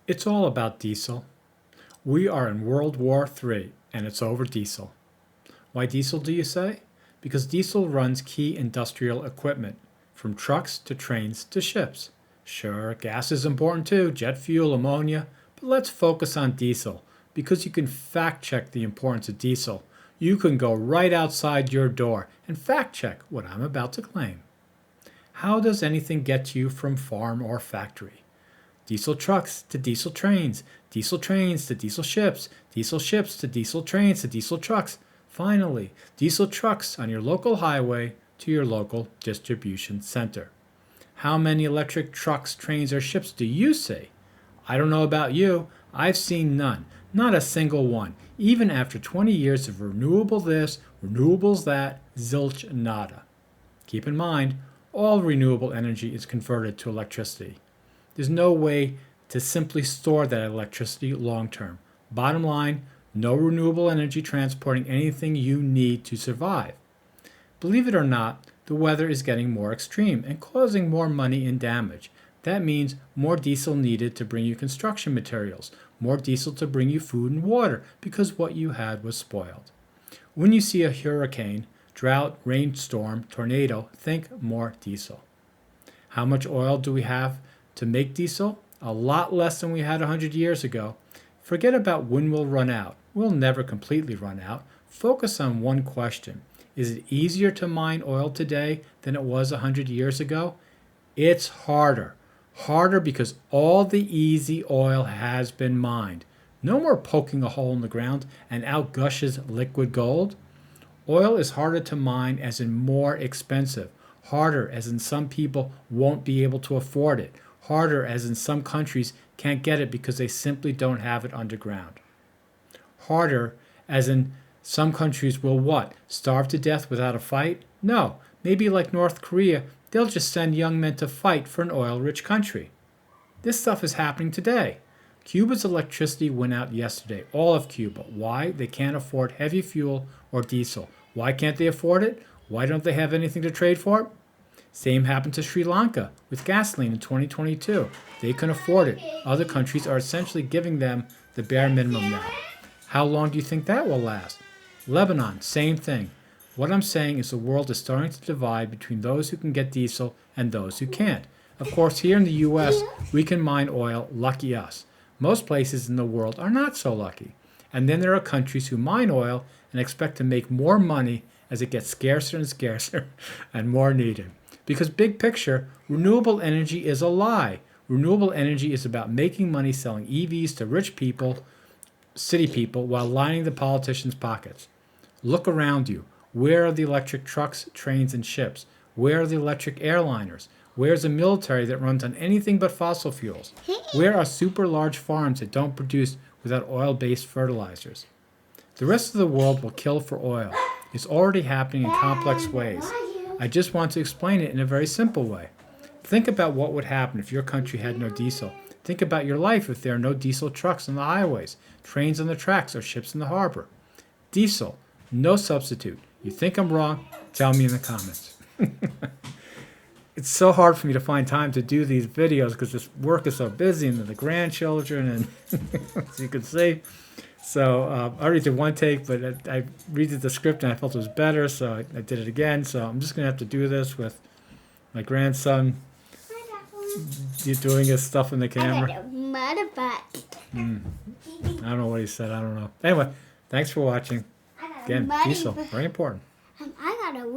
It's all about diesel. We are in World War III, and it's over diesel. Why diesel, do you say? Because diesel runs key industrial equipment, from trucks to trains to ships. Sure, gas is important too, jet fuel, ammonia, but let's focus on diesel, because you can fact check the importance of diesel. You can go right outside your door and fact check what I'm about to claim. How does anything get to you from farm or factory? Diesel trucks to diesel trains to diesel ships to diesel trains to diesel trucks. Finally, diesel trucks on your local highway to your local distribution center. How many electric trucks, trains, or ships do you see? I don't know about you. I've seen none. Not a single one. Even after 20 years of renewable this, renewables that, zilch nada. Keep in mind, all renewable energy is converted to electricity. There's no way to simply store that electricity long term. Bottom line, no renewable energy transporting anything you need to survive. Believe it or not, the weather is getting more extreme and causing more money in damage. That means more diesel needed to bring you construction materials, more diesel to bring you food and water because what you had was spoiled. When you see a hurricane, drought, rainstorm, tornado, think more diesel. How much oil do we have to make diesel? A lot less than we had 100 years ago. Forget about when we'll run out. We'll never completely run out. Focus on one question. Is it easier to mine oil today than it was 100 years ago? It's harder. Harder because all the easy oil has been mined. No more poking a hole in the ground and out gushes liquid gold. Oil is harder to mine as in more expensive. Harder as in some people won't be able to afford it. Harder as in some countries can't get it because they simply don't have it underground. Harder as in some countries will what? Starve to death without a fight? No. Maybe like North Korea, they'll just send young men to fight for an oil-rich country. This stuff is happening today. Cuba's electricity went out yesterday, all of Cuba. Why? They can't afford heavy fuel or diesel. Why can't they afford it? Why don't they have anything to trade for? Same happened to Sri Lanka with gasoline in 2022. They can afford it. Other countries are essentially giving them the bare minimum now. How long do you think that will last? Lebanon, same thing. What I'm saying is the world is starting to divide between those who can get diesel and those who can't. Of course, here in the U.S., we can mine oil, lucky us. Most places in the world are not so lucky. And then there are countries who mine oil and expect to make more money as it gets scarcer and scarcer and more needed. Because big picture, renewable energy is a lie. Renewable energy is about making money selling EVs to rich people, city people, while lining the politicians' pockets. Look around you. Where are the electric trucks, trains, and ships? Where are the electric airliners? Where's the military that runs on anything but fossil fuels? Where are super large farms that don't produce without oil-based fertilizers? The rest of the world will kill for oil. It's already happening in complex ways. I just want to explain it in a very simple way. Think about what would happen if your country had no diesel. Think about your life if there are no diesel trucks on the highways, trains on the tracks, or ships in the harbor. Diesel, no substitute. You think I'm wrong? Tell me in the comments. It's so hard for me to find time to do these videos because this work is so busy and the grandchildren and as you can see. So I already did one take, but I redid the script and I felt it was better, so I did it again. So I'm just going to have to do this with my grandson doing his stuff in the camera. I don't know what he said. I don't know. Anyway, thanks for watching. Again, diesel, very important. I got a